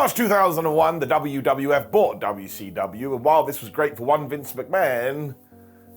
March 2001, the WWF bought WCW, and while this was great for one Vince McMahon,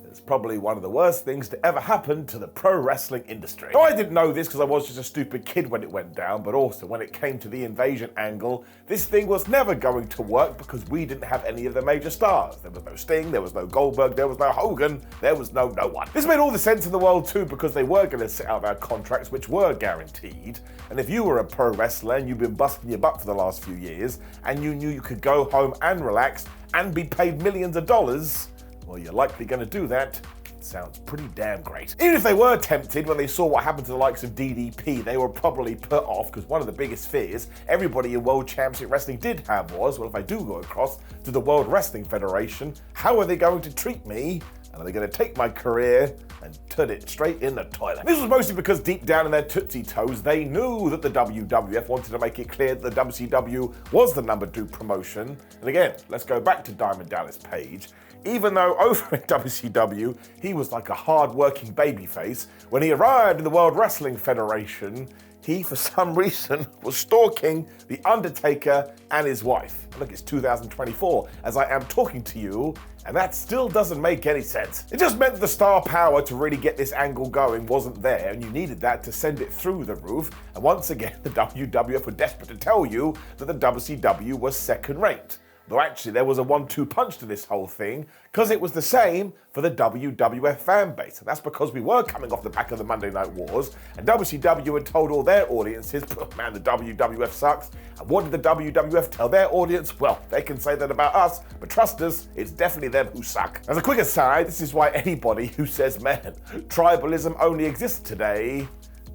it's probably one of the worst things to ever happen to the pro wrestling industry. Now, I didn't know this because I was just a stupid kid when it went down, but also when it came to the invasion angle, this thing was never going to work because we didn't have any of the major stars. There was no Sting, there was no Goldberg, there was no Hogan, there was no one. This made all the sense in the world too because they were going to sit out their contracts, which were guaranteed. And if you were a pro wrestler and you've been busting your butt for the last few years and you knew you could go home and relax and be paid millions of dollars, well, you're likely going to do that. It sounds pretty damn great. Even if they were tempted when they saw what happened to the likes of DDP, they were probably put off because one of the biggest fears everybody in World Championship Wrestling did have was, well, if I do go across to the World Wrestling Federation, how are they going to treat me? And are they going to take my career and turn it straight in the toilet? This was mostly because deep down in their tootsie toes, they knew that the WWF wanted to make it clear that the WCW was the number 2 promotion. And again, let's go back to Diamond Dallas Page. Even though over in WCW, he was like a hard-working babyface, when he arrived in the World Wrestling Federation, he, for some reason, was stalking The Undertaker and his wife. Look, it's 2024, as I am talking to you, and that still doesn't make any sense. It just meant the star power to really get this angle going wasn't there, and you needed that to send it through the roof. And once again, the WWF were desperate to tell you that the WCW was second-rate. Though actually there was a 1-2 punch to this whole thing, because it was the same for the WWF fan base. And that's because we were coming off the back of the Monday Night Wars, and WCW had told all their audiences, man, the WWF sucks. And what did the WWF tell their audience? Well, they can say that about us, but trust us, it's definitely them who suck. As a quick aside, this is why anybody who says, man, tribalism only exists today,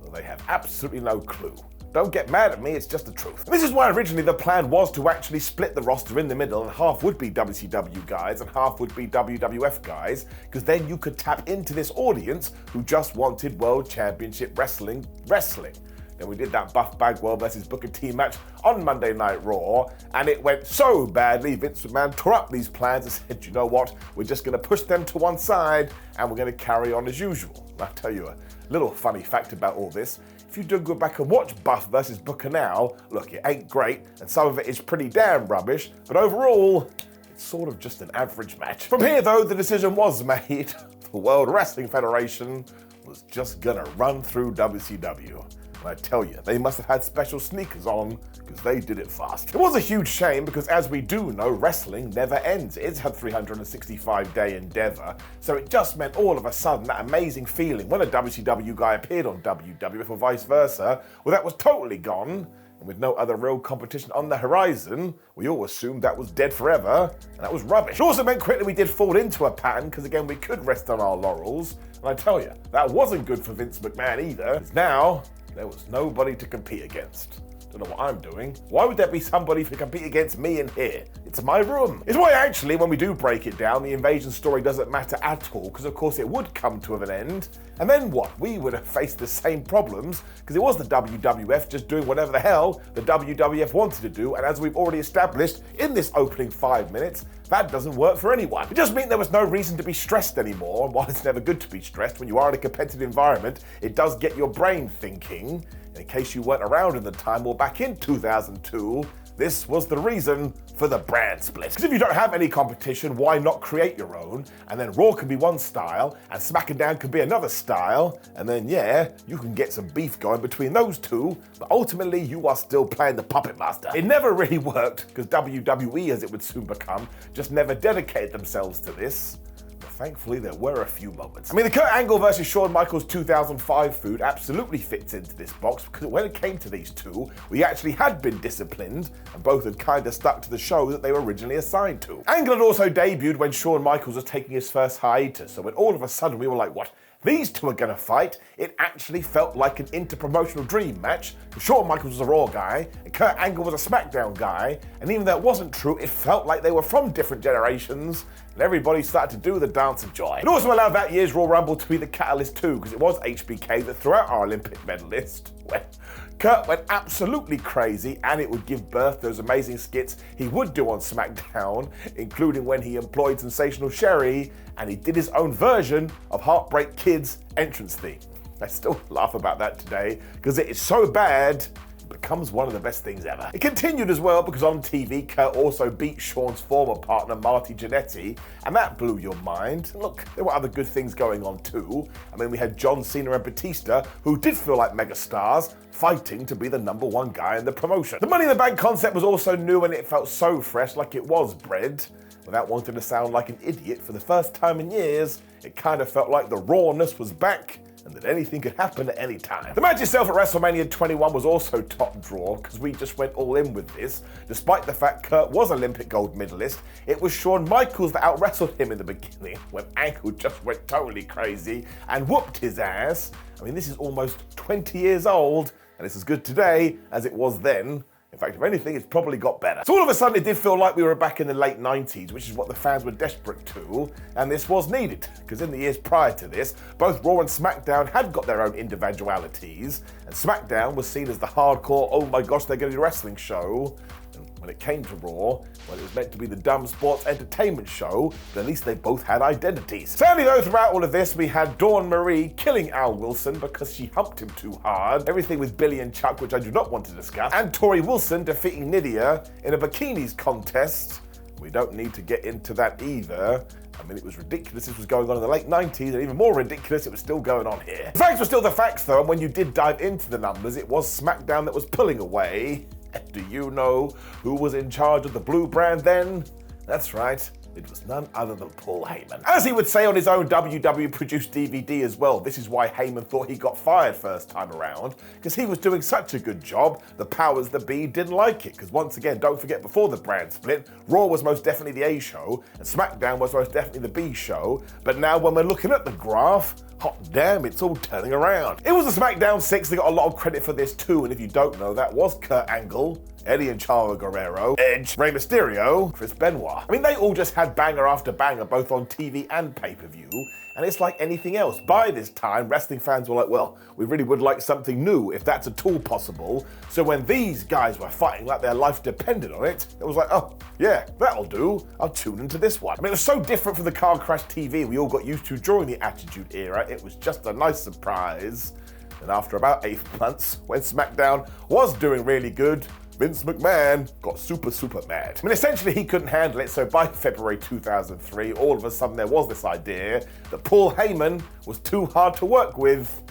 well, they have absolutely no clue. Don't get mad at me, it's just the truth. And this is why originally the plan was to actually split the roster in the middle, and half would be WCW guys and half would be WWF guys, because then you could tap into this audience who just wanted World Championship Wrestling. Then we did that Buff Bagwell versus Booker T match on Monday Night Raw, and it went so badly, Vince McMahon tore up these plans and said, you know what, we're just going to push them to one side and we're going to carry on as usual. And I'll tell you a little funny fact about all this. If you do go back and watch Buff versus Booker now, look, it ain't great, and some of it is pretty damn rubbish, but overall, it's sort of just an average match. From here, though, the decision was made. The World Wrestling Federation was just gonna run through WCW. And I tell you, they must have had special sneakers on, because they did it fast. It was a huge shame, because as we do know, wrestling never ends. It's a 365-day endeavor, so it just meant all of a sudden that amazing feeling when a WCW guy appeared on WWF or vice versa, well, that was totally gone. And with no other real competition on the horizon, we all assumed that was dead forever, and that was rubbish. It also meant quickly we did fall into a pattern, because again, we could rest on our laurels. And I tell you, that wasn't good for Vince McMahon either, because now there was nobody to compete against. Don't know what I'm doing. Why would there be somebody to compete against me in here? It's my room. It's why actually, when we do break it down, the invasion story doesn't matter at all, because of course it would come to an end. And then what? We would have faced the same problems, because it was the WWF just doing whatever the hell the WWF wanted to do, and as we've already established in this opening 5 minutes, that doesn't work for anyone. It just meant there was no reason to be stressed anymore, and while it's never good to be stressed, when you are in a competitive environment, it does get your brain thinking. In case you weren't around at the time, or back in 2002, this was the reason for the brand split. Because if you don't have any competition, why not create your own? And then Raw can be one style, and SmackDown can be another style, and then yeah, you can get some beef going between those two, but ultimately you are still playing the puppet master. It never really worked, because WWE, as it would soon become, just never dedicated themselves to this. Thankfully, there were a few moments. I mean, the Kurt Angle versus Shawn Michaels 2005 feud absolutely fits into this box, because when it came to these two, we actually had been disciplined, and both had kind of stuck to the show that they were originally assigned to. Angle had also debuted when Shawn Michaels was taking his first hiatus, so when all of a sudden we were like, what? These two are gonna fight? It actually felt like an interpromotional dream match. Shawn Michaels was a Raw guy, and Kurt Angle was a SmackDown guy, and even though it wasn't true, it felt like they were from different generations, and everybody started to do the dance of joy. It also allowed that year's Royal Rumble to be the catalyst too, because it was HBK that threw out our Olympic medalist. Well, Kurt went absolutely crazy, and it would give birth to those amazing skits he would do on SmackDown, including when he employed Sensational Sherry, and he did his own version of Heartbreak Kid's entrance theme. I still laugh about that today, because it is so bad, becomes one of the best things ever. It continued as well because on TV, Kurt also beat Shawn's former partner, Marty Jannetty, and that blew your mind. Look, there were other good things going on too. I mean, we had John Cena and Batista, who did feel like megastars, fighting to be the #1 guy in the promotion. The Money in the Bank concept was also new and it felt so fresh, like it was bred. Without wanting to sound like an idiot, for the first time in years, it kind of felt like the rawness was back and that anything could happen at any time. The match itself at WrestleMania 21 was also top draw because we just went all in with this. Despite the fact Kurt was Olympic gold medalist, it was Shawn Michaels that out-wrestled him in the beginning when Angle just went totally crazy and whooped his ass. I mean, this is almost 20 years old and it's as good today as it was then. In fact, if anything, it's probably got better. So all of a sudden, it did feel like we were back in the late 90s, which is what the fans were desperate to, and this was needed, because in the years prior to this, both Raw and SmackDown had got their own individualities, and SmackDown was seen as the hardcore, oh my gosh, they're getting a wrestling show. And when it came to Raw, well, it was meant to be the dumb sports entertainment show, but at least they both had identities. Sadly though, throughout all of this, we had Dawn Marie killing Al Wilson because she humped him too hard, everything with Billy and Chuck, which I do not want to discuss, and Tori Wilson defeating Nydia in a bikinis contest. We don't need to get into that either. I mean, it was ridiculous. This was going on in the late 90s, and even more ridiculous, it was still going on here. The facts were still the facts though, and when you did dive into the numbers, it was SmackDown that was pulling away. Do you know who was in charge of the blue brand then? That's right, it was none other than Paul Heyman. As he would say on his own WWE-produced DVD as well, this is why Heyman thought he got fired first time around, because he was doing such a good job, the powers that be didn't like it. Because once again, don't forget, before the brand split, Raw was most definitely the A show, and SmackDown was most definitely the B show, but now when we're looking at the graph, hot damn, it's all turning around. It was the SmackDown 6 that got a lot of credit for this too, and if you don't know, that was Kurt Angle, Eddie and Chavo Guerrero, Edge, Rey Mysterio, Chris Benoit. I mean, they all just had banger after banger, both on TV and pay-per-view, and it's like anything else. By this time, wrestling fans were like, well, we really would like something new, if that's at all possible. So when these guys were fighting like their life depended on it, it was like, oh, yeah, that'll do. I'll tune into this one. I mean, it was so different from the car crash TV we all got used to during the Attitude Era. It was just a nice surprise. And after about 8 months, when SmackDown was doing really good, Vince McMahon got super mad. I mean, essentially he couldn't handle it, so by February 2003, all of a sudden there was this idea that Paul Heyman was too hard to work with,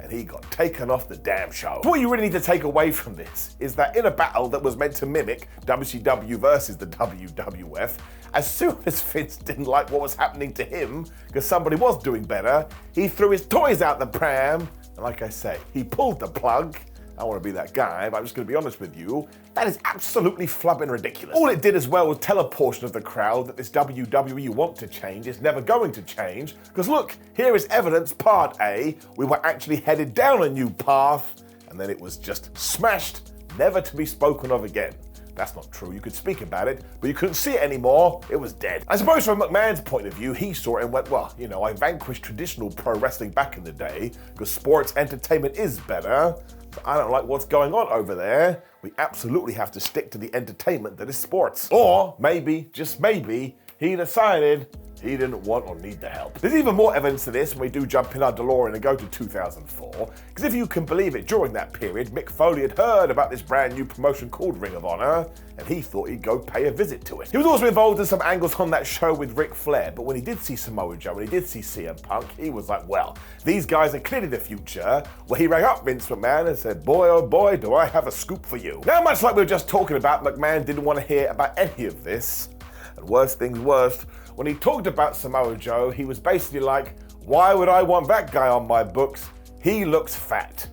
and he got taken off the damn show. What you really need to take away from this is that in a battle that was meant to mimic WCW versus the WWF, as soon as Vince didn't like what was happening to him, because somebody was doing better, he threw his toys out the pram, and like I say, he pulled the plug. I don't want to be that guy, but I'm just going to be honest with you. That is absolutely flubbing ridiculous. All it did as well was tell a portion of the crowd that this WWE you want to change is never going to change. Because look, here is evidence, part A. We were actually headed down a new path, and then it was just smashed, never to be spoken of again. That's not true. You could speak about it, but you couldn't see it anymore. It was dead. I suppose from McMahon's point of view, he saw it and went, well, you know, I vanquished traditional pro wrestling back in the day because sports entertainment is better. But I don't like what's going on over there. We absolutely have to stick to the entertainment that is sports. Or maybe, just maybe, he decided he didn't want or need the help. There's even more evidence to this when we do jump in our DeLorean and go to 2004, because if you can believe it, during that period, Mick Foley had heard about this brand new promotion called Ring of Honor, and he thought he'd go pay a visit to it. He was also involved in some angles on that show with Ric Flair, but when he did see Samoa Joe, when he did see CM Punk, he was like, well, these guys are clearly the future, where he rang up Vince McMahon and said, boy, oh boy, do I have a scoop for you. Now, much like we were just talking about, McMahon didn't want to hear about any of this, and worst things worst, when he talked about Samoa Joe, he was basically like, why would I want that guy on my books? He looks fat.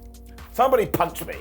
Somebody punch me.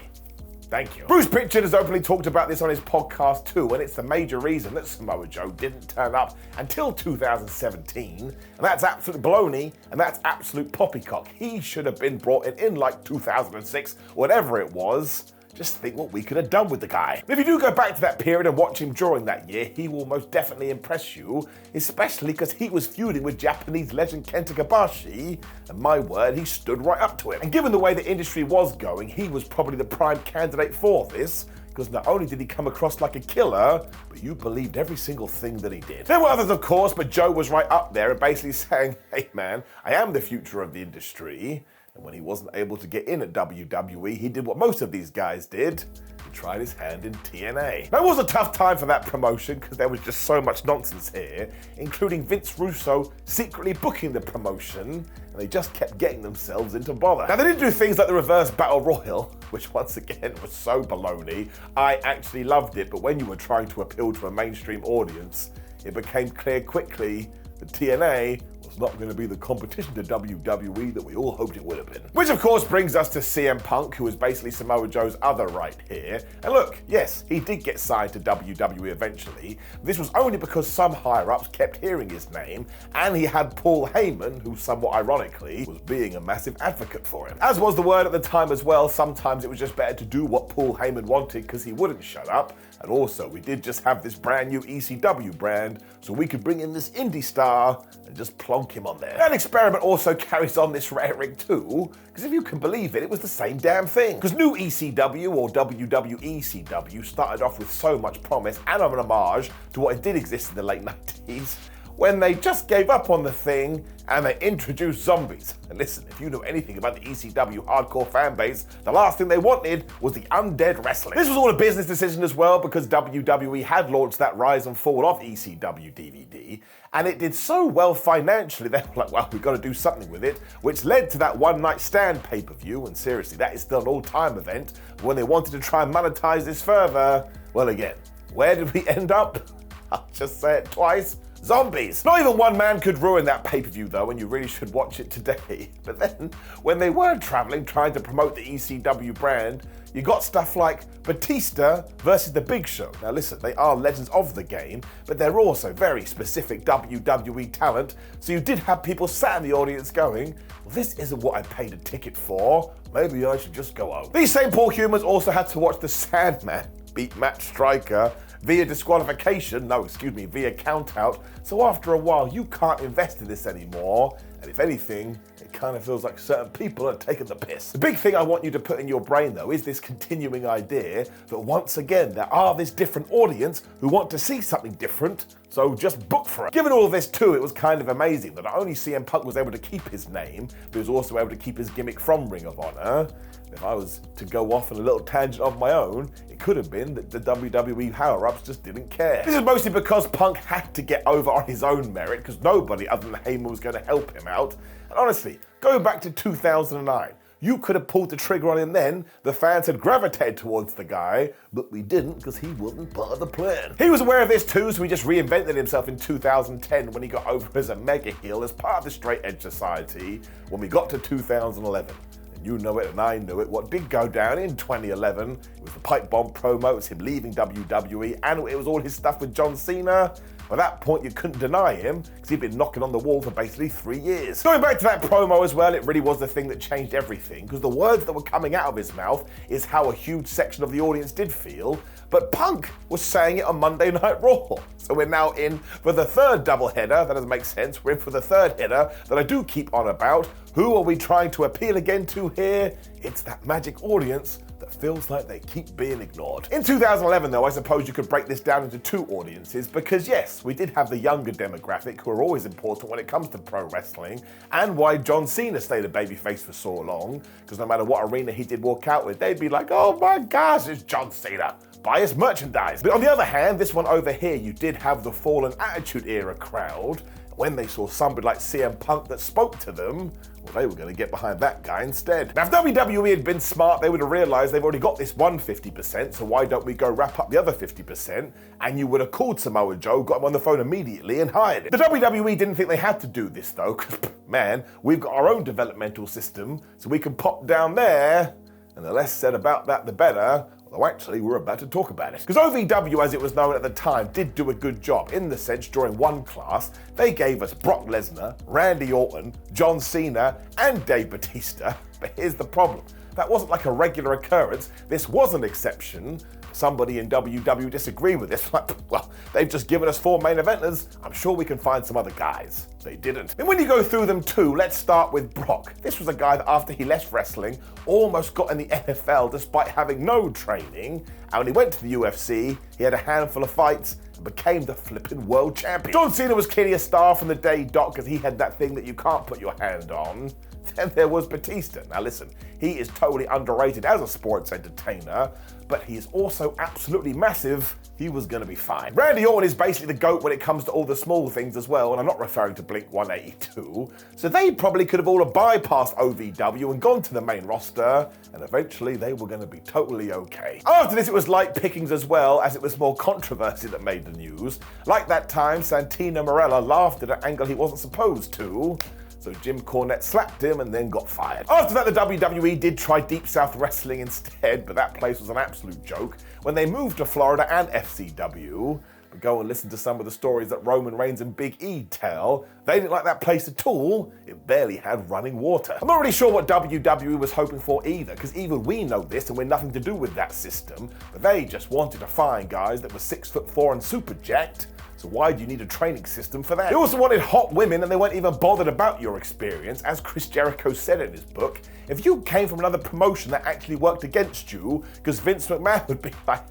Thank you. Bruce Pritchard has openly talked about this on his podcast too, and it's the major reason that Samoa Joe didn't turn up until 2017, and that's absolute baloney, and that's absolute poppycock. He should have been brought in like 2006, whatever it was. Just think what we could have done with the guy. If you do go back to that period and watch him during that year, he will most definitely impress you, especially because he was feuding with Japanese legend Kenta Kobashi, and my word, he stood right up to him. And given the way the industry was going, he was probably the prime candidate for this, because not only did he come across like a killer, but you believed every single thing that he did. There were others, of course, but Joe was right up there and basically saying, hey man, I am the future of the industry. And when he wasn't able to get in at WWE, he did what most of these guys did. He tried his hand in TNA. Now, it was a tough time for that promotion because there was just so much nonsense here, including Vince Russo secretly booking the promotion, and they just kept getting themselves into bother. Now, they did do things like the reverse battle royal, which once again was so baloney. I actually loved it, but when you were trying to appeal to a mainstream audience, it became clear quickly that TNA was not going to be the competition to WWE that we all hoped it would have been. Which of course brings us to CM Punk, who was basically Samoa Joe's other right here. And look, yes, he did get signed to WWE eventually. This was only because some higher-ups kept hearing his name, and he had Paul Heyman, who somewhat ironically was being a massive advocate for him. As was the word at the time as well, sometimes it was just better to do what Paul Heyman wanted because he wouldn't shut up. And also, we did just have this brand new ECW brand, so we could bring in this indie star and just plonk him on there. That experiment also carries on this rhetoric too, because if you can believe it, it was the same damn thing. Because new ECW, or WWECW, started off with so much promise and an homage to what did exist in the late 90s, when they just gave up on the thing and they introduced zombies. And listen, if you know anything about the ECW hardcore fan base, the last thing they wanted was the undead wrestling. This was all a business decision as well, because WWE had launched that Rise and Fall of ECW DVD, and it did so well financially, they were like, well, we've got to do something with it, which led to that One Night Stand pay-per-view, and seriously, that is still an all-time event. When they wanted to try and monetize this further, well again, where did we end up? I'll just say it twice. Zombies. Not even one man could ruin that pay-per-view though, and you really should watch it today. But then, when they were traveling trying to promote the ECW brand, you got stuff like Batista versus The Big Show. Now listen, they are legends of the game, but they're also very specific WWE talent, so you did have people sat in the audience going, well, this isn't what I paid a ticket for, maybe I should just go home. These same poor humans also had to watch the Sandman beat Matt Striker via disqualification, via countout. So after a while, you can't invest in this anymore. And if anything, it kind of feels like certain people are taking the piss. The big thing I want you to put in your brain though is this continuing idea that once again, there are this different audience who want to see something different, so just book for it. Given all this too, it was kind of amazing that not only CM Punk was able to keep his name, but he was also able to keep his gimmick from Ring of Honor. If I was to go off on a little tangent of my own, it could have been that the WWE power-ups just didn't care. This is mostly because Punk had to get over on his own merit, because nobody other than Heyman was going to help him out. And honestly, going back to 2009, you could have pulled the trigger on him then. The fans had gravitated towards the guy, but we didn't because he wasn't part of the plan. He was aware of this too, so he just reinvented himself in 2010 when he got over as a mega heel as part of the Straight Edge Society when we got to 2011. You know it and I knew it. What did go down in 2011, it was the pipe bomb promo, it was him leaving WWE, and it was all his stuff with John Cena. By that point, you couldn't deny him, because he'd been knocking on the wall for basically 3 years. Going back to that promo as well, it really was the thing that changed everything, because the words that were coming out of his mouth is how a huge section of the audience did feel, but Punk was saying it on Monday Night Raw. So we're now in for the third doubleheader. That doesn't make sense. We're in for the third header that I do keep on about. Who are we trying to appeal again to here? It's that magic audience that feels like they keep being ignored. In 2011 though, I suppose you could break this down into two audiences, because yes, we did have the younger demographic who are always important when it comes to pro wrestling, and why John Cena stayed a babyface for so long, because no matter what arena he did walk out with, they'd be like, oh my gosh, it's John Cena. Buy his merchandise. But on the other hand, this one over here, you did have the Fallen Attitude Era crowd. When they saw somebody like CM Punk that spoke to them, well, they were going to get behind that guy instead. Now, if WWE had been smart, they would have realized they've already got this one 50%, so why don't we go wrap up the other 50%? And you would have called Samoa Joe, got him on the phone immediately, and hired him. The WWE didn't think they had to do this, though, because, man, we've got our own developmental system, so we can pop down there, and the less said about that, the better. Although actually, we're about to talk about it. Because OVW, as it was known at the time, did do a good job, in the sense during one class, they gave us Brock Lesnar, Randy Orton, John Cena, and Dave Batista. But here's the problem. That wasn't like a regular occurrence. This was an exception. Somebody in WW disagree with this. Like, well, they've just given us 4 main eventers. I'm sure we can find some other guys. They didn't. And when you go through them too, let's start with Brock. This was a guy that after he left wrestling, almost got in the NFL despite having no training. And when he went to the UFC, he had a handful of fights and became the flipping world champion. John Cena was clearly a star from the day dot, because he had that thing that you can't put your hand on. then there was Batista. Now listen, he is totally underrated as a sports entertainer, but he is also absolutely massive. He was going to be fine. Randy Orton is basically the GOAT when it comes to all the small things as well, and I'm not referring to Blink 182. So they probably could have all bypassed OVW and gone to the main roster, and eventually they were going to be totally okay. After this, it was light pickings as well, as it was more controversy that made the news. Like that time, Santino Marella laughed at an angle he wasn't supposed to. So Jim Cornette slapped him and then got fired. After that, the WWE did try Deep South Wrestling instead, but that place was an absolute joke when they moved to Florida and FCW. But go and listen to some of the stories that Roman Reigns and Big E tell. They didn't like that place at all. It barely had running water. I'm not really sure what WWE was hoping for either, because even we know this and we're nothing to do with that system. But they just wanted to find guys that were 6'4" and super jacked. So why do you need a training system for that? They also wanted hot women, and they weren't even bothered about your experience. As Chris Jericho said in his book, if you came from another promotion that actually worked against you, because Vince McMahon would be like,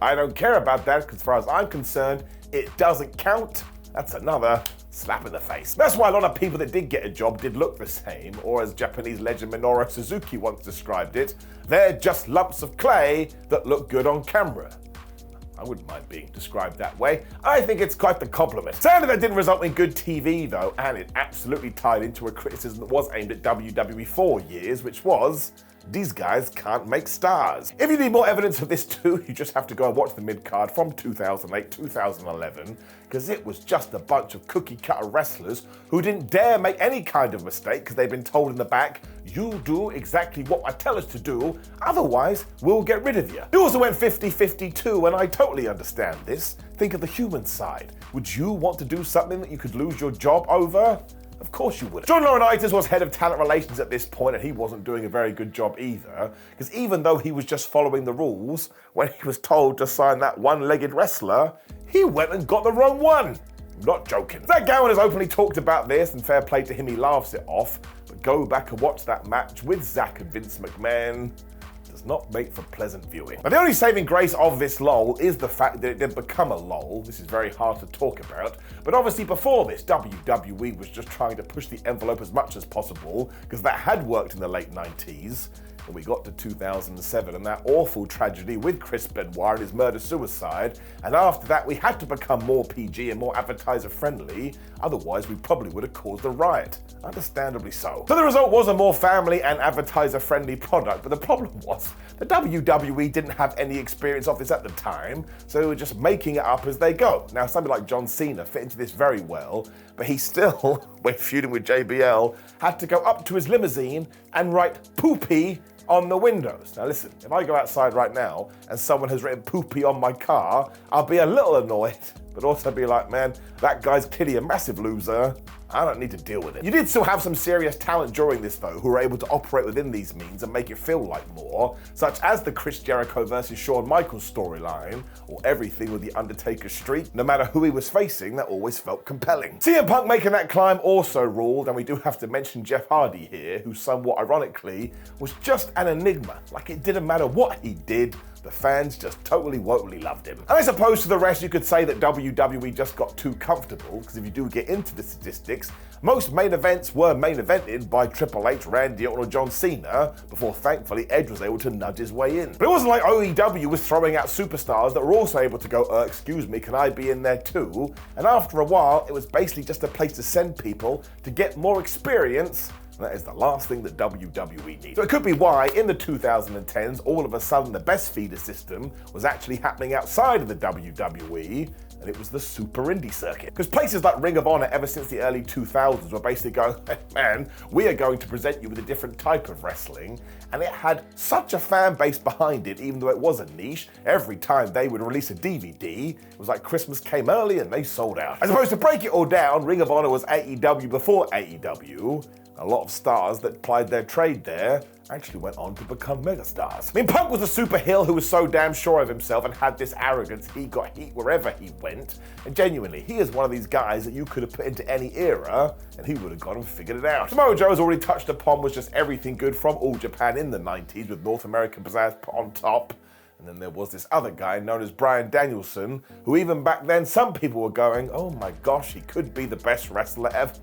I don't care about that, because as far as I'm concerned, it doesn't count. That's another slap in the face. That's why a lot of people that did get a job did look the same, or as Japanese legend Minoru Suzuki once described it, they're just lumps of clay that look good on camera. I wouldn't mind being described that way. I think it's quite the compliment. Sadly, that didn't result in good TV though, and it absolutely tied into a criticism that was aimed at WWE for years, which was, these guys can't make stars. If you need more evidence of this too, you just have to go and watch the mid-card from 2008, 2011, because it was just a bunch of cookie-cutter wrestlers who didn't dare make any kind of mistake because they've been told in the back, you do exactly what I tell us to do, otherwise we'll get rid of you. You also went 50-50 too, and I totally understand this. Think of the human side. Would you want to do something that you could lose your job over? Of course you would. John Laurinaitis was head of talent relations at this point, and he wasn't doing a very good job either, because even though he was just following the rules, when he was told to sign that one-legged wrestler, he went and got the wrong one. I'm not joking. Zach Gowen has openly talked about this, and fair play to him, he laughs it off, but go back and watch that match with Zach and Vince McMahon. Does not make for pleasant viewing. But the only saving grace of this lull is the fact that it did become a lull. This is very hard to talk about, but obviously before this, WWE was just trying to push the envelope as much as possible, because that had worked in the late 90s. And we got to 2007 and that awful tragedy with Chris Benoit and his murder-suicide, and after that we had to become more PG and more advertiser-friendly, otherwise we probably would have caused a riot. Understandably so. So the result was a more family and advertiser-friendly product, but the problem was the WWE didn't have any experience of this at the time, so they were just making it up as they go. Now somebody like John Cena fit into this very well, but he still, when feuding with JBL, had to go up to his limousine and write poopy on the windows. Now listen, if I go outside right now and someone has written poopy on my car, I'll be a little annoyed, but also be like, man, that guy's clearly a massive loser. I don't need to deal with it. You did still have some serious talent during this though, who were able to operate within these means and make it feel like more, such as the Chris Jericho versus Shawn Michaels storyline, or everything with the Undertaker streak. No matter who he was facing, that always felt compelling. CM Punk making that climb also ruled, and we do have to mention Jeff Hardy here, who somewhat ironically was just an enigma. Like it didn't matter what he did, the fans just totally wotally loved him. And I suppose to the rest you could say that WWE just got too comfortable, because if you do get into the statistics, most main events were main evented by Triple H, Randy Orton, or John Cena, before thankfully Edge was able to nudge his way in. But it wasn't like OEW was throwing out superstars that were also able to go, excuse me, can I be in there too? And after a while, it was basically just a place to send people to get more experience. That is the last thing that WWE needs. So it could be why, in the 2010s, all of a sudden the best feeder system was actually happening outside of the WWE, and it was the super indie circuit. Because places like Ring of Honor, ever since the early 2000s, were basically going, hey, man, we are going to present you with a different type of wrestling, and it had such a fan base behind it, even though it was a niche. Every time they would release a DVD, it was like Christmas came early and they sold out. As opposed to break it all down, Ring of Honor was AEW before AEW. A lot of stars that plied their trade there actually went on to become megastars. I mean, Punk was a super heel who was so damn sure of himself and had this arrogance, he got heat wherever he went. And genuinely, he is one of these guys that you could have put into any era and he would have gone and figured it out. Samoa Joe, as already touched upon, was just everything good from All Japan in the 90s with North American pizzazz put on top. And then there was this other guy known as Bryan Danielson, who even back then some people were going, oh my gosh, he could be the best wrestler ever.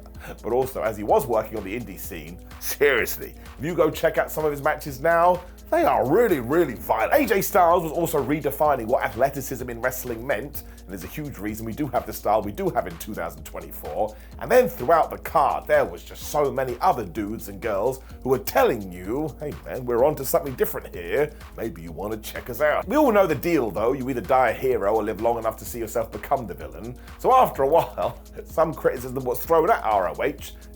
But also, as he was working on the indie scene, seriously, if you go check out some of his matches now, they are really, really violent. AJ Styles was also redefining what athleticism in wrestling meant, and there's a huge reason we do have the style we do have in 2024. And then throughout the card, there was just so many other dudes and girls who were telling you, hey man, we're onto something different here. Maybe you want to check us out. We all know the deal though. You either die a hero or live long enough to see yourself become the villain. So after a while, some criticism was thrown at ROH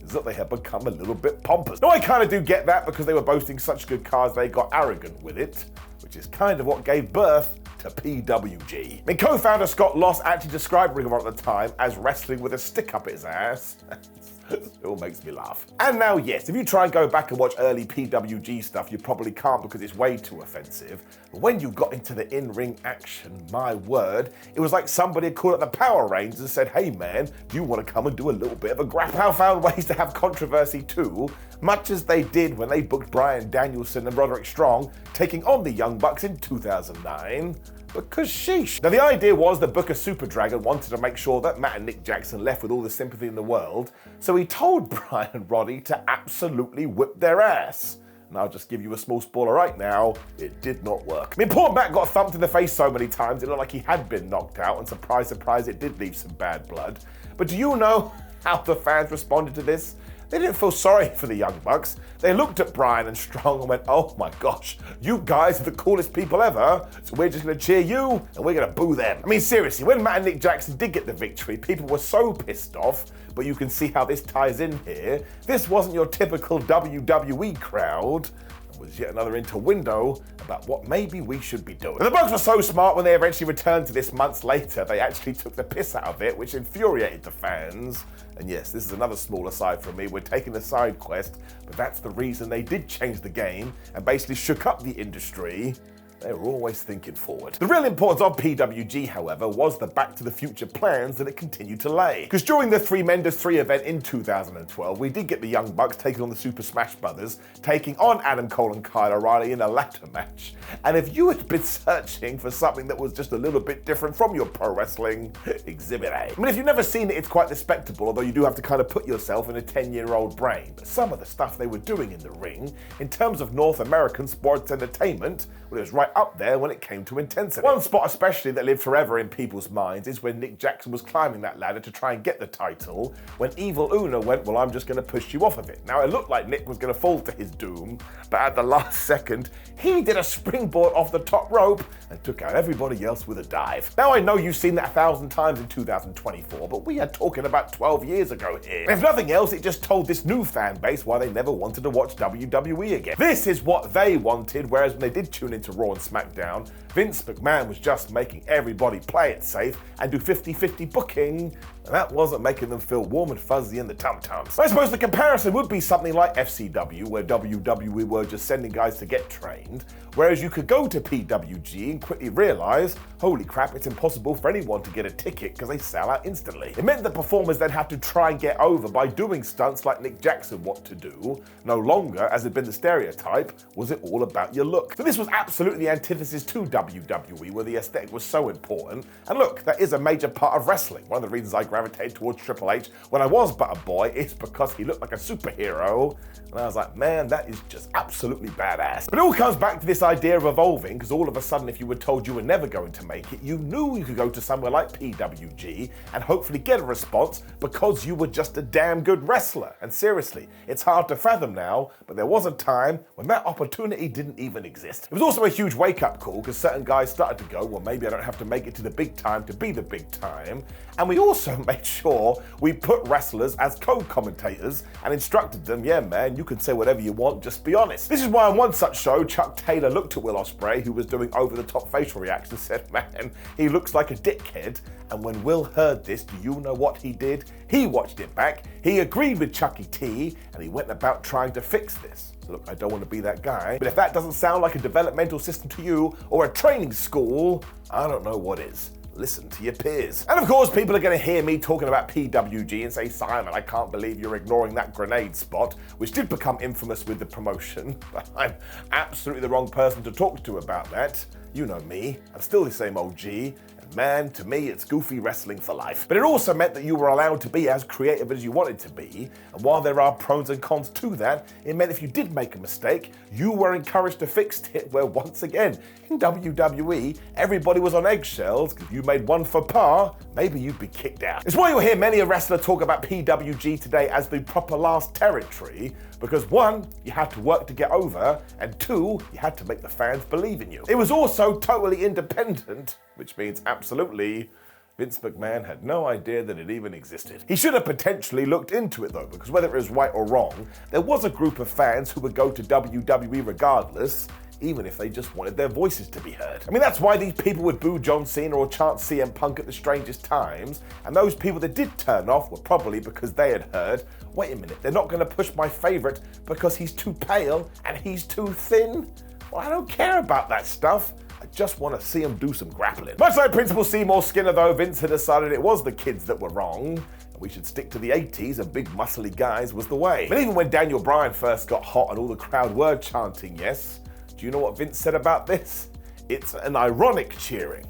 is that they had become a little bit pompous. Now I kind of do get that because they were boasting such good cards they got arrogant with it, which is kind of what gave birth to PWG. I mean, co-founder Scott Loss actually described Ring of Honor at the time as wrestling with a stick up its ass. Still makes me laugh. And now, yes, if you try and go back and watch early PWG stuff, you probably can't because it's way too offensive. But when you got into the in-ring action, my word, it was like somebody had called up the Power Rangers and said, hey man, do you want to come and do a little bit of a grapple? Power found ways to have controversy too, much as they did when they booked Bryan Danielson and Roderick Strong taking on the Young Bucks in 2009. Because sheesh. Now the idea was that Booker Super Dragon wanted to make sure that Matt and Nick Jackson left with all the sympathy in the world, so he told Bryan and Roddy to absolutely whip their ass. And I'll just give you a small spoiler right now, it did not work. I mean, poor Matt got thumped in the face so many times it looked like he had been knocked out, and surprise, surprise, it did leave some bad blood. But do you know how the fans responded to this? They didn't feel sorry for the Young Bucks. They looked at Bryan and Strong and went, oh my gosh, you guys are the coolest people ever, so we're just gonna cheer you and we're gonna boo them. I mean, seriously, when Matt and Nick Jackson did get the victory, people were so pissed off, but you can see how this ties in here. This wasn't your typical WWE crowd. Was yet another window about what maybe we should be doing. And the Bucks were so smart when they eventually returned to this months later, they actually took the piss out of it, which infuriated the fans. And yes, this is another small aside from me, we're taking the side quest, but that's the reason they did change the game and basically shook up the industry. They were always thinking forward. The real importance of PWG, however, was the Back to the Future plans that it continued to lay. Because during the Three Menders 3 event in 2012, we did get the Young Bucks taking on the Super Smash Brothers, taking on Adam Cole and Kyle O'Reilly in a ladder match. And if you had been searching for something that was just a little bit different from your pro wrestling, Exhibit A. I mean, if you've never seen it, it's quite the spectacle, although you do have to kind of put yourself in a 10-year-old brain. But some of the stuff they were doing in the ring, in terms of North American sports entertainment, well, it was right up there when it came to intensity. One spot especially that lived forever in people's minds is when Nick Jackson was climbing that ladder to try and get the title, when Evil Uno went, well, I'm just going to push you off of it. Now, it looked like Nick was going to fall to his doom, but at the last second, he did a springboard off the top rope and took out everybody else with a dive. Now, I know you've seen that 1,000 times in 2024, but we are talking about 12 years ago here. If nothing else, it just told this new fan base why they never wanted to watch WWE again. This is what they wanted, whereas when they did tune into Raw and SmackDown, Vince McMahon was just making everybody play it safe and do 50-50 booking, and that wasn't making them feel warm and fuzzy in the tum-tums. I suppose the comparison would be something like FCW, where WWE were just sending guys to get trained, whereas you could go to PWG and quickly realize, holy crap, it's impossible for anyone to get a ticket because they sell out instantly. It meant that performers then had to try and get over by doing stunts like Nick Jackson what to do. No longer, as had been the stereotype, was it all about your look. So this was absolutely the antithesis to WWE, where the aesthetic was so important. And look, that is a major part of wrestling. One of the reasons I gravitated towards Triple H when I was but a boy is because he looked like a superhero. And I was like, man, that is just absolutely badass. But it all comes back to this idea of evolving, because all of a sudden, if you were told you were never going to make it, you knew you could go to somewhere like PWG and hopefully get a response because you were just a damn good wrestler. And seriously, it's hard to fathom now, but there was a time when that opportunity didn't even exist. It was also a huge wake-up call, because certain guys started to go, well, maybe I don't have to make it to the big time to be the big time. And we also made sure we put wrestlers as co-commentators and instructed them, yeah, man, you can say whatever you want, just be honest. This is why on one such show, Chuck Taylor looked at Will Ospreay, who was doing over-the-top facial reactions, and said, man, he looks like a dickhead. And when Will heard this, do you know what he did? He watched it back, he agreed with Chucky T, and he went about trying to fix this. So look, I don't want to be that guy, but if that doesn't sound like a developmental system to you or a training school, I don't know what is. listen to your peers. And of course, people are going to hear me talking about PWG and say, Simon, I can't believe you're ignoring that grenade spot, which did become infamous with the promotion. But I'm absolutely the wrong person to talk to about that. You know me, I'm still the same OG. Man, to me, it's goofy wrestling for life. But it also meant that you were allowed to be as creative as you wanted to be. And while there are pros and cons to that, it meant if you did make a mistake, you were encouraged to fix it, where once again, in WWE, everybody was on eggshells. If you made one faux pas, maybe you'd be kicked out. It's why you'll hear many a wrestler talk about PWG today as the proper last territory, because one, you had to work to get over, and two, you had to make the fans believe in you. It was also totally independent, which means absolutely Vince McMahon had no idea that it even existed. He should have potentially looked into it though, because whether it was right or wrong, there was a group of fans who would go to WWE regardless, even if they just wanted their voices to be heard. I mean, that's why these people would boo John Cena or chant CM Punk at the strangest times, and those people that did turn off were probably because they had heard, wait a minute, they're not going to push my favorite because he's too pale and he's too thin? Well, I don't care about that stuff. I just want to see him do some grappling. Much like Principal Seymour Skinner though, Vince had decided it was the kids that were wrong, and we should stick to the 80s and big muscly guys was the way. But even when Daniel Bryan first got hot and all the crowd were chanting yes, do you know what Vince said about this? It's an ironic cheering.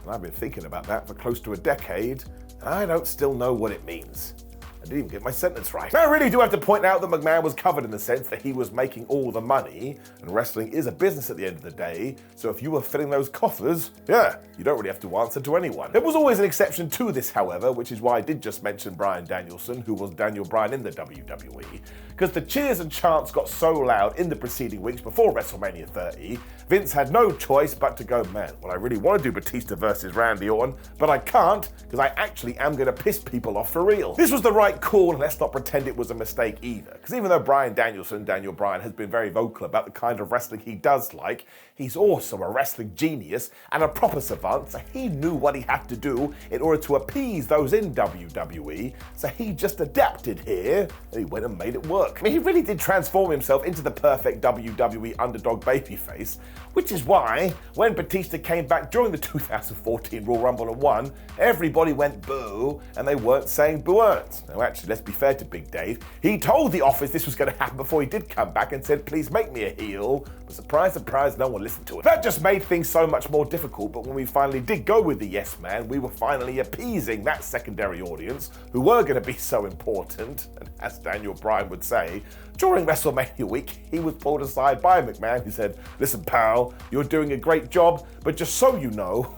And I've been thinking about that for close to a decade, and I don't still know what it means. I didn't even get my sentence right. Now, I really do have to point out that McMahon was covered in the sense that he was making all the money, and wrestling is a business at the end of the day, so if you were filling those coffers, yeah, you don't really have to answer to anyone. There was always an exception to this, however, which is why I did just mention Bryan Danielson, who was Daniel Bryan in the WWE, because the cheers and chants got so loud in the preceding weeks before WrestleMania 30, Vince had no choice but to go, man, well, I really want to do Batista versus Randy Orton, but I can't, because I actually am going to piss people off for real. This was the right call, and let's not pretend it was a mistake either, because even though Bryan Danielson, Daniel Bryan, has been very vocal about the kind of wrestling he does like, he's also a wrestling genius and a proper savant, so he knew what he had to do in order to appease those in WWE, so he just adapted here, and he went and made it work. I mean, he really did transform himself into the perfect WWE underdog babyface, which is why, when Batista came back during the 2014 Royal Rumble and won, everybody went boo, and they weren't saying boo-earns. Now actually, let's be fair to Big Dave, he told the office this was going to happen before he did come back and said, please make me a heel, but surprise, surprise, no one listened to it. That just made things so much more difficult, but when we finally did go with the yes man, we were finally appeasing that secondary audience, who were going to be so important, and as Daniel Bryan would say, during WrestleMania week, he was pulled aside by McMahon, who said, listen pal, you're doing a great job, but just so you know,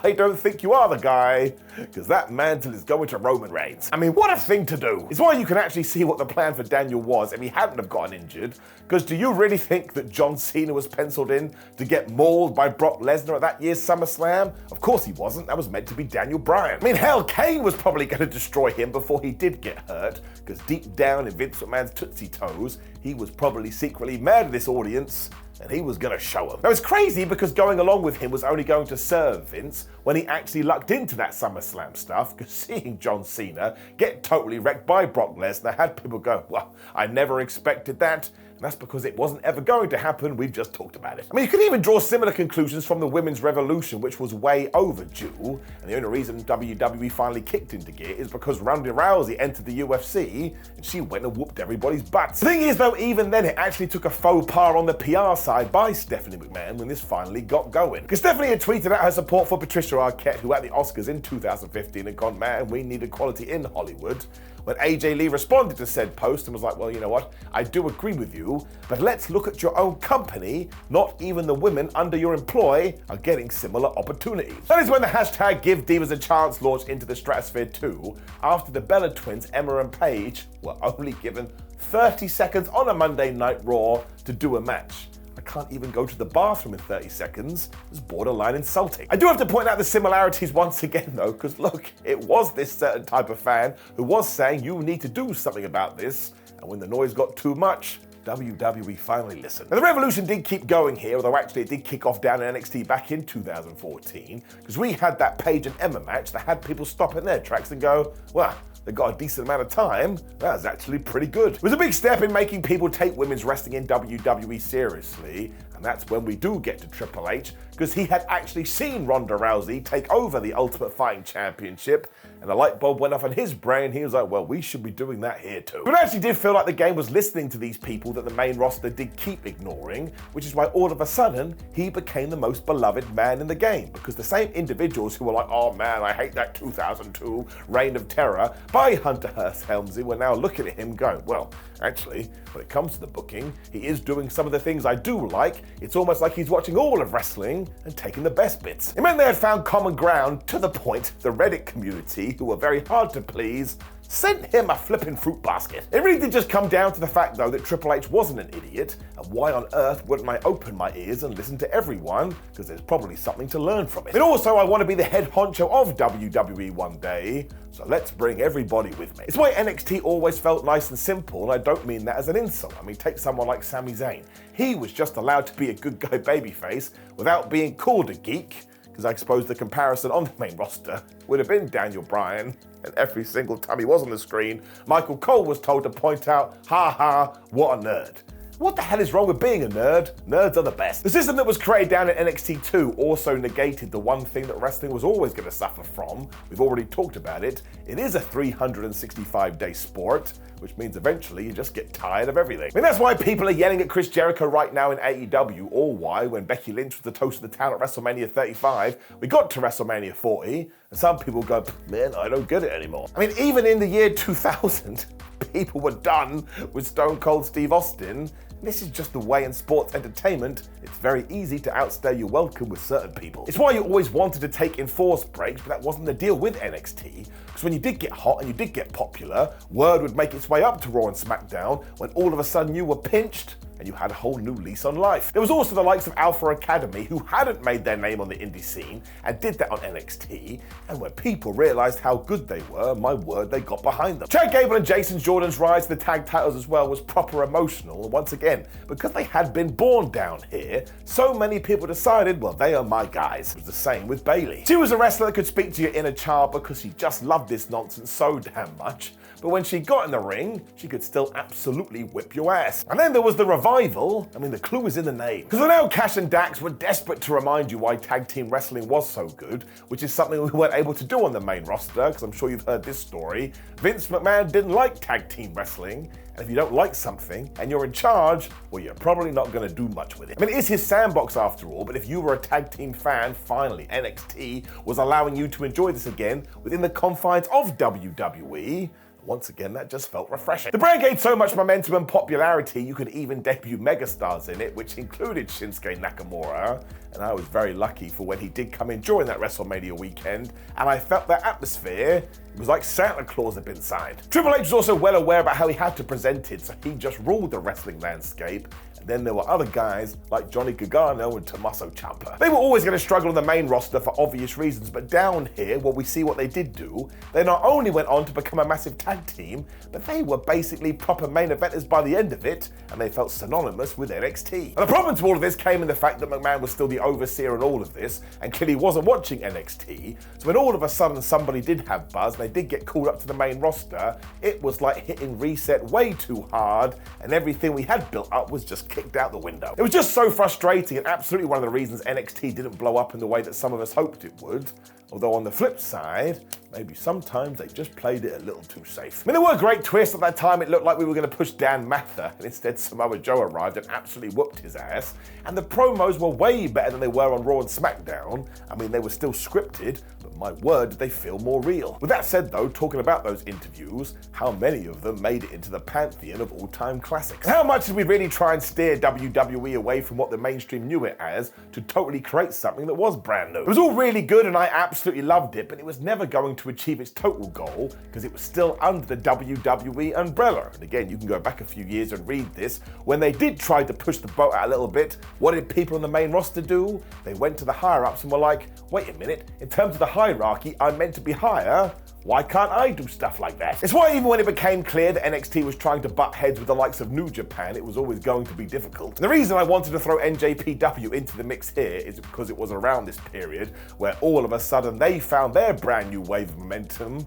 I don't think you are the guy, because that mantle is going to Roman Reigns. I mean, what a thing to do. It's why you can actually see what the plan for Daniel was if he hadn't have gotten injured, because do you really think that John Cena was penciled in to get mauled by Brock Lesnar at that year's SummerSlam? Of course he wasn't, that was meant to be Daniel Bryan. I mean, hell, Kane was probably going to destroy him before he did get hurt, because deep down in Vince McMahon's Tootsie Toes, he was probably secretly mad at this audience, and he was going to show him. Now it's crazy because going along with him was only going to serve Vince when he actually lucked into that SummerSlam stuff, because seeing John Cena get totally wrecked by Brock Lesnar had people go, well, I never expected that. And that's because it wasn't ever going to happen, we've just talked about it. I mean, you could even draw similar conclusions from the Women's Revolution, which was way overdue, and the only reason WWE finally kicked into gear is because Ronda Rousey entered the UFC, and she went and whooped everybody's butts. The thing is though, even then it actually took a faux pas on the PR side by Stephanie McMahon when this finally got going. Because Stephanie had tweeted out her support for Patricia Arquette, who at the Oscars in 2015 had gone, man, we need equality in Hollywood. When AJ Lee responded to said post and was like, well, you know what, I do agree with you, but let's look at your own company. Not even the women under your employ are getting similar opportunities. That is when the hashtag Give Divas a Chance launched into the stratosphere too, after the Bella twins, Emma and Paige, were only given 30 seconds on a Monday Night Raw to do a match. I can't even go to the bathroom in 30 seconds. It's borderline insulting. I do have to point out the similarities once again though, because look, it was this certain type of fan who was saying you need to do something about this, and when the noise got too much, WWE finally listened. Now, the revolution did keep going here, although actually it did kick off down in NXT back in 2014, because we had that Paige and Emma match that had people stop in their tracks and go, well, they got a decent amount of time, that was actually pretty good. It was a big step in making people take women's wrestling in WWE seriously, and that's when we do get to Triple H, because he had actually seen Ronda Rousey take over the Ultimate Fighting Championship, and a light bulb went off in his brain. He was like, well, we should be doing that here too. But it actually did feel like the game was listening to these people that the main roster did keep ignoring, which is why all of a sudden, he became the most beloved man in the game, because the same individuals who were like, oh man, I hate that 2002 Reign of Terror by Hunter Hearst Helmsley were now looking at him going, well, actually, when it comes to the booking, he is doing some of the things I do like. It's almost like he's watching all of wrestling and taking the best bits. It meant they had found common ground to the point the Reddit community, who were very hard to please, sent him a flippin' fruit basket. It really did just come down to the fact though that Triple H wasn't an idiot, and why on earth wouldn't I open my ears and listen to everyone, because there's probably something to learn from it. And also I want to be the head honcho of WWE one day, so let's bring everybody with me. It's why NXT always felt nice and simple, and I don't mean that as an insult. I mean, take someone like Sami Zayn. He was just allowed to be a good guy babyface without being called a geek, because I suppose the comparison on the main roster would have been Daniel Bryan, and every single time he was on the screen, Michael Cole was told to point out, ha ha, what a nerd. What the hell is wrong with being a nerd? Nerds are the best. The system that was created down in NXT 2 also negated the one thing that wrestling was always going to suffer from. We've already talked about it. It is a 365-day sport, which means eventually you just get tired of everything. I mean, that's why people are yelling at Chris Jericho right now in AEW, or why, when Becky Lynch was the toast of the town at WrestleMania 35, we got to WrestleMania 40, and some people go, man, I don't get it anymore. I mean, even in the year 2000, people were done with Stone Cold Steve Austin. This is just the way in sports entertainment, it's very easy to outstay your welcome with certain people. It's why you always wanted to take enforced breaks, but that wasn't the deal with NXT. Because when you did get hot and you did get popular, word would make its way up to Raw and SmackDown when all of a sudden you were pinched and you had a whole new lease on life. There was also the likes of Alpha Academy, who hadn't made their name on the indie scene and did that on NXT, and when people realized how good they were, my word, they got behind them. Chad Gable and Jason Jordan's rise to the tag titles as well was proper emotional, and once again, because they had been born down here, so many people decided, well, they are my guys. It was the same with Bayley. She was a wrestler that could speak to your inner child because she just loved this nonsense so damn much, but when she got in the ring, she could still absolutely whip your ass. And then there was the revival. I mean, the clue is in the name. Because I know Cash and Dax were desperate to remind you why tag team wrestling was so good, which is something we weren't able to do on the main roster, because I'm sure you've heard this story. Vince McMahon didn't like tag team wrestling, and if you don't like something and you're in charge, well, you're probably not going to do much with it. I mean, it is his sandbox after all, but if you were a tag team fan, finally, NXT was allowing you to enjoy this again within the confines of WWE. Once again, that just felt refreshing. The brand gained so much momentum and popularity, you could even debut megastars in it, which included Shinsuke Nakamura, and I was very lucky for when he did come in during that WrestleMania weekend, and I felt that atmosphere. It was like Santa Claus had been signed. Triple H was also well aware about how he had to present it, so he just ruled the wrestling landscape. And then there were other guys like Johnny Gargano and Tommaso Ciampa. They were always going to struggle on the main roster for obvious reasons, but down here, well, we see what they did do. They not only went on to become a massive tag team, but they were basically proper main eventers by the end of it, and they felt synonymous with NXT. And the problem to all of this came in the fact that McMahon was still the overseer in all of this, and clearly wasn't watching NXT, so when all of a sudden somebody did have buzz, and they did get called up to the main roster, it was like hitting reset way too hard, and everything we had built up was just kicked out the window. It was just so frustrating, and absolutely one of the reasons NXT didn't blow up in the way that some of us hoped it would. Although on the flip side, maybe sometimes they just played it a little too safe. I mean, there were great twists. At that time, it looked like we were going to push Dan Mather, and instead Samoa Joe arrived and absolutely whooped his ass. And the promos were way better than they were on Raw and SmackDown. I mean, they were still scripted, but my word, did they feel more real. With that said though, talking about those interviews, how many of them made it into the pantheon of all-time classics? How much did we really try and steer WWE away from what the mainstream knew it as to totally create something that was brand new? It was all really good and I absolutely loved it, but it was never going to achieve its total goal because it was still under the WWE umbrella. And again, you can go back a few years and read this. When they did try to push the boat out a little bit, what did people on the main roster do? They went to the higher-ups and were like, wait a minute, in terms of the hierarchy, I'm meant to be higher. Why can't I do stuff like that? It's why even when it became clear that NXT was trying to butt heads with the likes of New Japan, it was always going to be difficult. And the reason I wanted to throw NJPW into the mix here is because it was around this period where all of a sudden they found their brand new wave of momentum.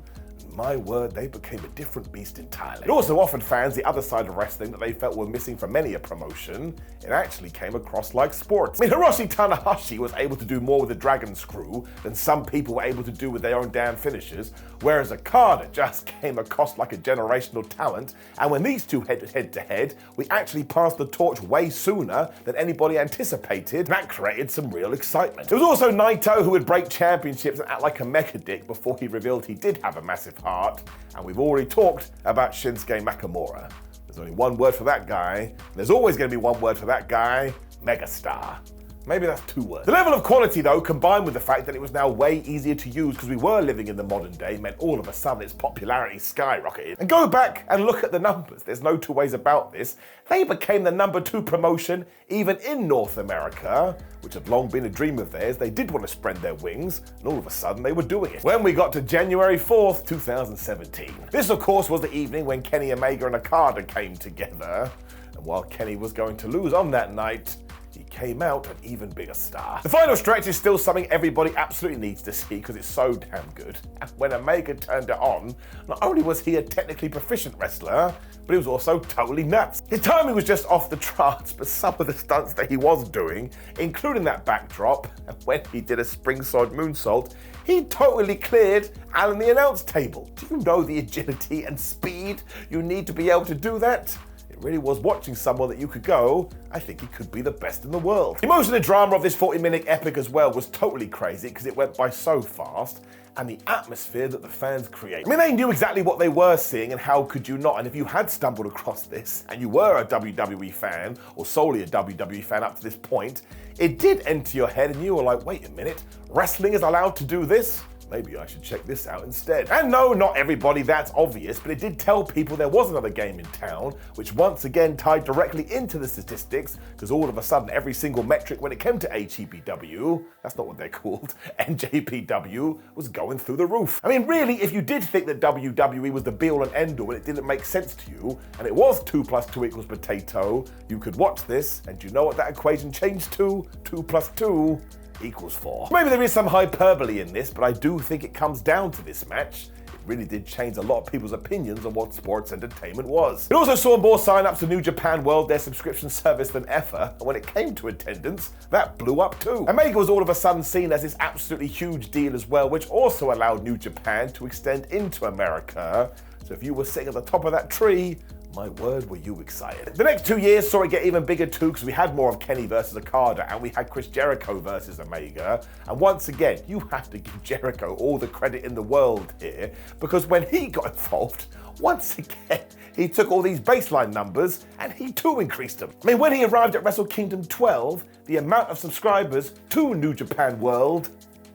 my word, they became a different beast entirely. It also offered fans the other side of wrestling that they felt were missing from many a promotion. It actually came across like sports. I mean, Hiroshi Tanahashi was able to do more with the Dragon Screw than some people were able to do with their own damn finishers, whereas Okada just came across like a generational talent, and when these two head to head, we actually passed the torch way sooner than anybody anticipated. That created some real excitement. There was also Naito, who would break championships and act like a mega dick before he revealed he did have a massive heart, and we've already talked about Shinsuke Nakamura. There's only one word for that guy, and there's always going to be one word for that guy: megastar. Maybe that's 2 words. The level of quality, though, combined with the fact that it was now way easier to use because we were living in the modern day, meant all of a sudden its popularity skyrocketed. And go back and look at the numbers. There's no two ways about this. They became the #2 promotion even in North America, which had long been a dream of theirs. They did want to spread their wings, and all of a sudden they were doing it. When we got to January 4th, 2017. This, of course, was the evening when Kenny Omega and Okada came together. And while Kenny was going to lose on that night, he came out an even bigger star. The final stretch is still something everybody absolutely needs to see because it's so damn good. And when Omega turned it on, not only was he a technically proficient wrestler, but he was also totally nuts. His timing was just off the charts, but some of the stunts that he was doing, including that backdrop, and when he did a springside moonsault, he totally cleared Alan the announce table. Do you know the agility and speed you need to be able to do that? It really was watching someone that you could go, I think he could be the best in the world. The emotion and drama of this 40-minute epic as well was totally crazy because it went by so fast, and the atmosphere that the fans created. I mean, they knew exactly what they were seeing, and how could you not? And if you had stumbled across this, and you were a WWE fan, or solely a WWE fan up to this point, it did enter your head and you were like, wait a minute, wrestling is allowed to do this? Maybe I should check this out instead. And no, not everybody, that's obvious, but it did tell people there was another game in town, which once again tied directly into the statistics, because all of a sudden every single metric when it came to HEPW, that's not what they're called, NJPW, was going through the roof. I mean, really, if you did think that WWE was the be-all and end-all and it didn't make sense to you, and it was 2 + 2 = potato, you could watch this, and you know what that equation changed to? 2 + 2 = 4. Maybe there is some hyperbole in this, but I do think it comes down to this match. It really did change a lot of people's opinions on what sports entertainment was. It also saw more sign-ups to New Japan World, their subscription service, than ever, and when it came to attendance, that blew up too. Omega was all of a sudden seen as this absolutely huge deal as well, which also allowed New Japan to extend into America. So if you were sitting at the top of that tree, my word, were you excited. The next 2 years saw it get even bigger too, because we had more of Kenny versus Okada, and we had Chris Jericho versus Omega. And once again, you have to give Jericho all the credit in the world here, because when he got involved, once again, he took all these baseline numbers and he too increased them. I mean, when he arrived at Wrestle Kingdom 12, the amount of subscribers to New Japan World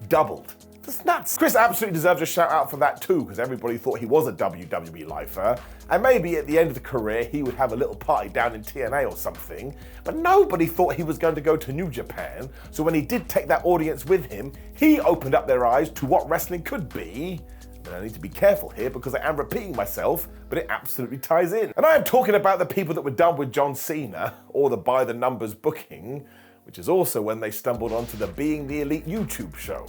doubled. That's nuts. Chris absolutely deserves a shout out for that too, because everybody thought he was a WWE lifer, and maybe at the end of the career he would have a little party down in TNA or something, but nobody thought he was going to go to New Japan, so when he did take that audience with him, he opened up their eyes to what wrestling could be. And I need to be careful here because I am repeating myself, but it absolutely ties in. And I am talking about the people that were done with John Cena, or the by the numbers booking, which is also when they stumbled onto the Being the Elite YouTube show.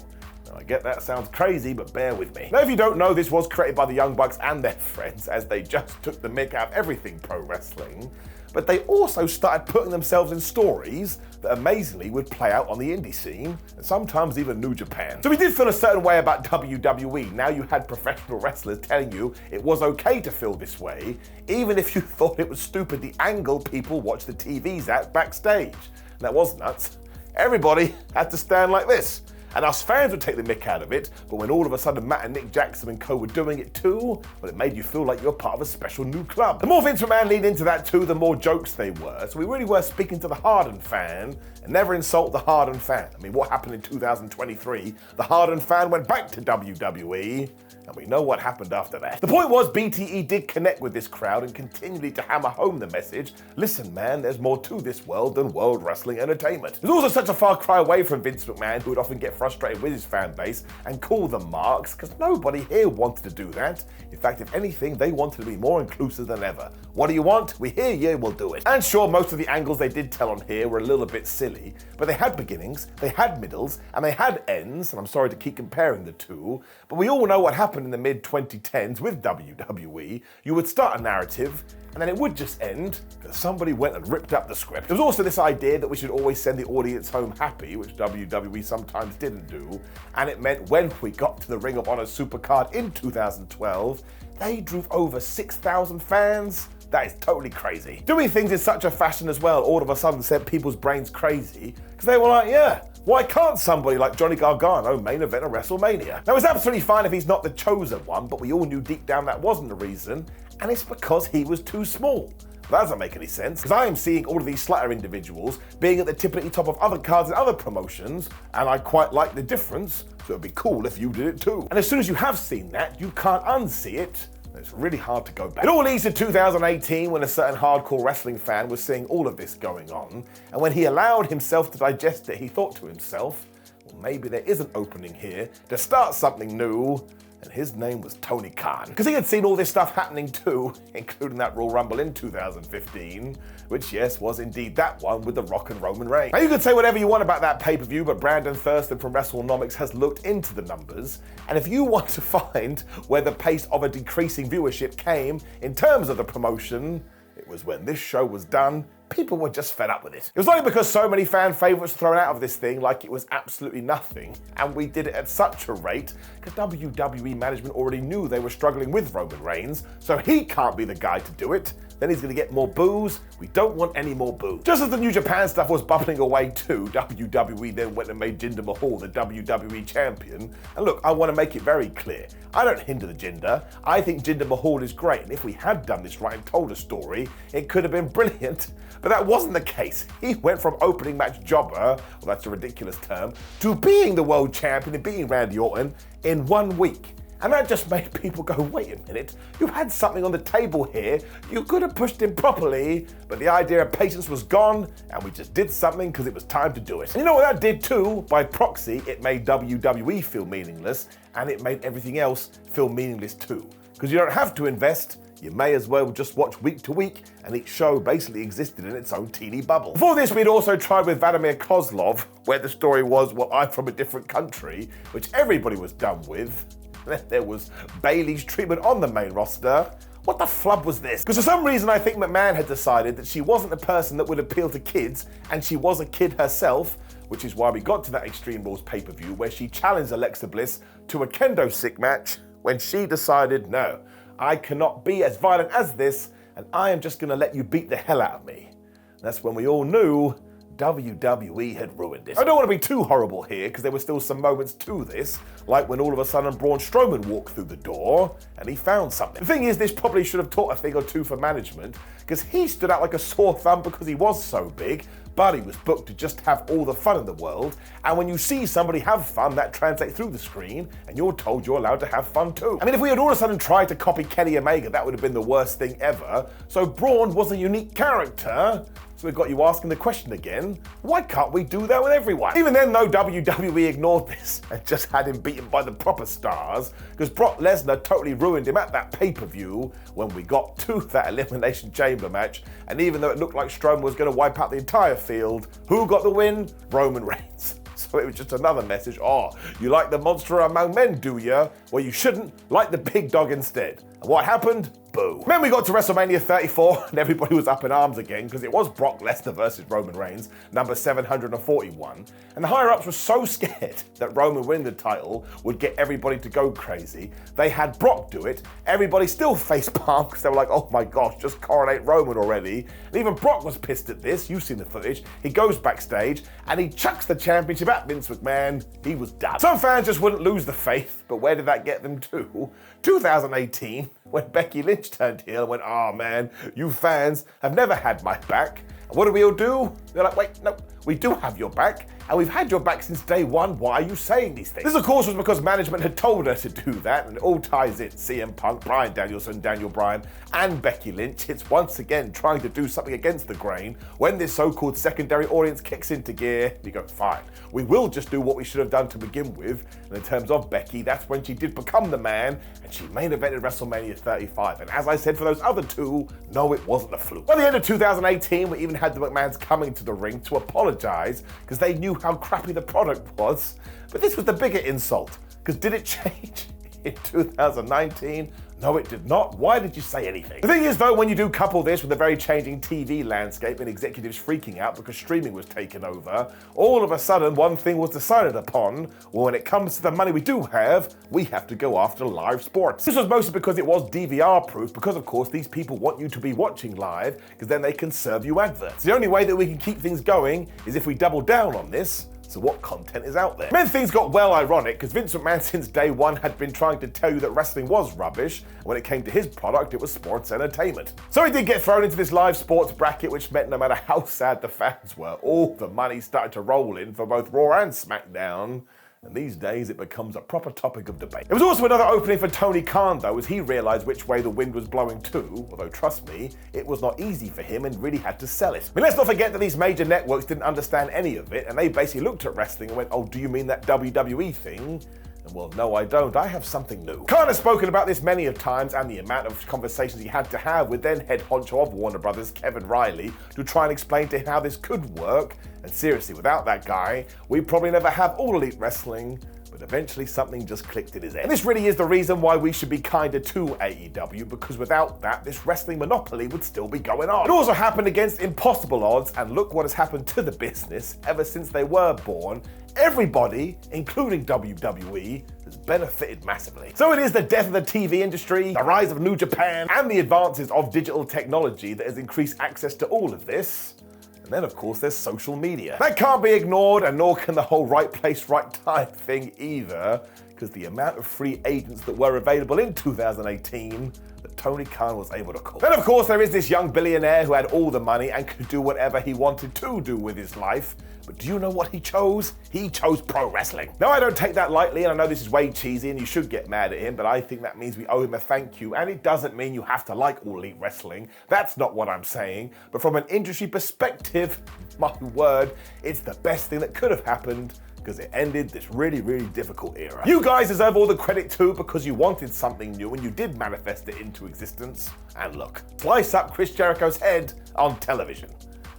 I get that sounds crazy, but bear with me. Now, if you don't know, this was created by the Young Bucks and their friends, as they just took the mick out of everything pro wrestling, but they also started putting themselves in stories that amazingly would play out on the indie scene, and sometimes even New Japan. So we did feel a certain way about WWE. Now you had professional wrestlers telling you it was okay to feel this way, even if you thought it was stupid the angle people watched the TVs at backstage. And that was nuts. Everybody had to stand like this. And us fans would take the mick out of it, but when all of a sudden Matt and Nick Jackson and co were doing it too, well, it made you feel like you're part of a special new club. The more Vince McMahon leaned into that too, the more jokes they were, so we really were speaking to the hardened fan, and never insult the hardened fan. I mean, what happened in 2023? The hardened fan went back to WWE, and we know what happened after that. The point was, BTE did connect with this crowd and continued to hammer home the message, listen man, there's more to this world than world wrestling entertainment. It was also such a far cry away from Vince McMahon, who would often get frustrated with his fan base and call them marks, because nobody here wanted to do that. In fact, if anything, they wanted to be more inclusive than ever. What do you want? We hear you, we'll do it. And sure, most of the angles they did tell on here were a little bit silly, but they had beginnings, they had middles, and they had ends, and I'm sorry to keep comparing the two, but we all know what happened happened in the mid-2010s with WWE, you would start a narrative and then it would just end because somebody went and ripped up the script. There was also this idea that we should always send the audience home happy, which WWE sometimes didn't do, and it meant when we got to the Ring of Honor Supercard in 2012, they drove over 6,000 fans. That is totally crazy. Doing things in such a fashion as well all of a sudden sent people's brains crazy because they were like, yeah, why can't somebody like Johnny Gargano main event a WrestleMania? Now, it's absolutely fine if he's not the chosen one, but we all knew deep down that wasn't the reason, and it's because he was too small. That doesn't make any sense, because I am seeing all of these slatter individuals being at the tippity top of other cards and other promotions, and I quite like the difference, so it'd be cool if you did it too. And as soon as you have seen that, you can't unsee it. It's really hard to go back. It all leads to 2018 when a certain hardcore wrestling fan was seeing all of this going on, and when he allowed himself to digest it, he thought to himself, well, maybe there is an opening here to start something new, and his name was Tony Khan. Because he had seen all this stuff happening too, including that Royal Rumble in 2015, which yes, was indeed that one with The Rock and Roman Reigns. Now you can say whatever you want about that pay-per-view, but Brandon Thurston from WrestleNomics has looked into the numbers, and if you want to find where the pace of a decreasing viewership came in terms of the promotion, it was when this show was done, people were just fed up with it. It was only because so many fan favorites were thrown out of this thing like it was absolutely nothing, and we did it at such a rate because WWE management already knew they were struggling with Roman Reigns, so he can't be the guy to do it. Then he's gonna get more boos. We don't want any more boos. Just as the New Japan stuff was bubbling away too, WWE then went and made Jinder Mahal the WWE champion. And look, I wanna make it very clear. I don't hinder the Jinder. I think Jinder Mahal is great, and if we had done this right and told a story, it could have been brilliant. But that wasn't the case. He went from opening match jobber, well that's a ridiculous term, to being the world champion and beating Randy Orton in 1 week. And that just made people go, wait a minute, you had something on the table here, you could have pushed him properly, but the idea of patience was gone, and we just did something because it was time to do it. And you know what that did too? By proxy, it made WWE feel meaningless, and it made everything else feel meaningless too. Because you don't have to invest, you may as well just watch week to week, and each show basically existed in its own teeny bubble. Before this, we'd also tried with Vladimir Kozlov, where the story was, well, I'm from a different country, which everybody was done with. Then there was Bayley's treatment on the main roster. What the flub was this? Because for some reason I think McMahon had decided that she wasn't the person that would appeal to kids, and she was a kid herself, which is why we got to that Extreme Rules pay-per-view where she challenged Alexa Bliss to a kendo stick match when she decided, no, I cannot be as violent as this, and I am just gonna let you beat the hell out of me. And that's when we all knew WWE had ruined it. I don't want to be too horrible here because there were still some moments to this, like when all of a sudden Braun Strowman walked through the door and he found something. The thing is, this probably should have taught a thing or two for management because he stood out like a sore thumb because he was so big, but he was booked to just have all the fun in the world, and when you see somebody have fun, that translates through the screen, and you're told you're allowed to have fun too. I mean, if we had all of a sudden tried to copy Kenny Omega, that would have been the worst thing ever, so Braun was a unique character. So we've got you asking the question again, why can't we do that with everyone? Even then though, WWE ignored this and just had him beaten by the proper stars, because Brock Lesnar totally ruined him at that pay-per-view when we got to that Elimination Chamber match, and even though it looked like Strowman was going to wipe out the entire field, who got the win? Roman Reigns. So it was just another message, oh, you like the monster among men, do ya? Well, you shouldn't, like the big dog instead. And what happened? Boo. Then we got to WrestleMania 34 and everybody was up in arms again because it was Brock Lesnar versus Roman Reigns, number 741. And the higher-ups were so scared that Roman winning the title would get everybody to go crazy. They had Brock do it. Everybody still facepalmed because they were like, oh my gosh, just coronate Roman already. And even Brock was pissed at this. You've seen the footage. He goes backstage and he chucks the championship at Vince McMahon. He was done. Some fans just wouldn't lose the faith, but where did that get them to? 2018, when Becky Lynch turned heel and went, oh man, you fans have never had my back. And what do we all do? They're like, wait, no, we do have your back, and we've had your back since day one. Why are you saying these things? This, of course, was because management had told her to do that, and it all ties in. CM Punk, Bryan Danielson, Daniel Bryan, and Becky Lynch. It's once again trying to do something against the grain. When this so-called secondary audience kicks into gear, you go, fine, we will just do what we should have done to begin with. And in terms of Becky, that's when she did become the man, and she main evented WrestleMania 35. And as I said for those other two, no, it wasn't a fluke. By the end of 2018, we even had the McMahons coming to the ring to apologize because they knew how crappy the product was. But this was the bigger insult, because did it change? in 2019? No, it did not. Why did you say anything? The thing is, though, when you do couple this with a very changing TV landscape and executives freaking out because streaming was taken over, all of a sudden one thing was decided upon. Well, when it comes to the money we do have, we have to go after live sports. This was mostly because it was DVR proof, because of course these people want you to be watching live, because then they can serve you adverts. The only way that we can keep things going is if we double down on this. So what content is out there? And then things got well ironic, because Vince McMahon since day one had been trying to tell you that wrestling was rubbish, and when it came to his product, it was sports entertainment. So he did get thrown into this live sports bracket, which meant no matter how sad the fans were, all the money started to roll in for both Raw and SmackDown. And these days, it becomes a proper topic of debate. It was also another opening for Tony Khan, though, as he realized which way the wind was blowing too, although trust me, it was not easy for him and really had to sell it. I mean, let's not forget that these major networks didn't understand any of it, and they basically looked at wrestling and went, oh, do you mean that WWE thing? And well, no, I don't. I have something new. Khan has spoken about this many of times, and the amount of conversations he had to have with then head honcho of Warner Brothers, Kevin Riley, to try and explain to him how this could work. And seriously, without that guy, we'd probably never have All Elite Wrestling. But eventually something just clicked in his head. And this really is the reason why we should be kinder to AEW, because without that, this wrestling monopoly would still be going on. It also happened against impossible odds, and look what has happened to the business ever since they were born. Everybody, including WWE, has benefited massively. So it is the death of the TV industry, the rise of New Japan, and the advances of digital technology that has increased access to all of this. And then, of course, there's social media. That can't be ignored, and nor can the whole right place, right time thing either, because the amount of free agents that were available in 2018 that Tony Khan was able to call. Then, of course, there is this young billionaire who had all the money and could do whatever he wanted to do with his life. But do you know what he chose? He chose pro wrestling. Now, I don't take that lightly, and I know this is way cheesy and you should get mad at him, but I think that means we owe him a thank you, and it doesn't mean you have to like All Elite Wrestling. That's not what I'm saying. But from an industry perspective, my word, it's the best thing that could have happened, because it ended this really, really difficult era. You guys deserve all the credit too, because you wanted something new and you did manifest it into existence. And look, slice up Chris Jericho's head on television.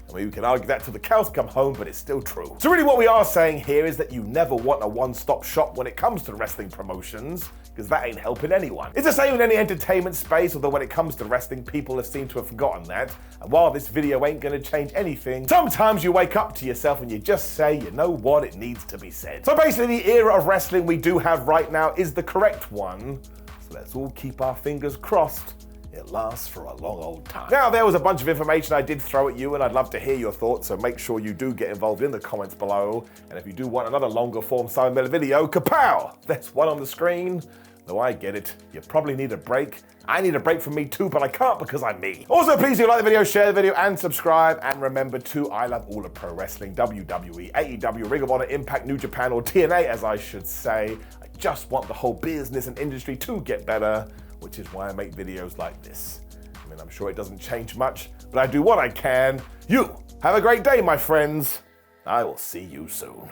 I mean, we can argue that till the cows come home, but it's still true. So really what we are saying here is that you never want a one-stop shop when it comes to wrestling promotions, because that ain't helping anyone. It's the same in any entertainment space, although when it comes to wrestling, people have seemed to have forgotten that. And while this video ain't gonna change anything, sometimes you wake up to yourself and you just say, you know what, it needs to be said. So basically, the era of wrestling we do have right now is the correct one. So let's all keep our fingers crossed it lasts for a long old time. Now, there was a bunch of information I did throw at you, and I'd love to hear your thoughts, so make sure you do get involved in the comments below. And if you do want another longer form Simon Miller video, kapow! There's one on the screen. Though I get it, you probably need a break. I need a break from me too, but I can't because I'm me. Also, please do like the video, share the video, and subscribe. And remember too, I love all of pro wrestling, WWE, AEW, Ring of Honor, Impact, New Japan, or TNA as I should say. I just want the whole business and industry to get better, which is why I make videos like this. I mean, I'm sure it doesn't change much, but I do what I can. You have a great day, my friends. I will see you soon.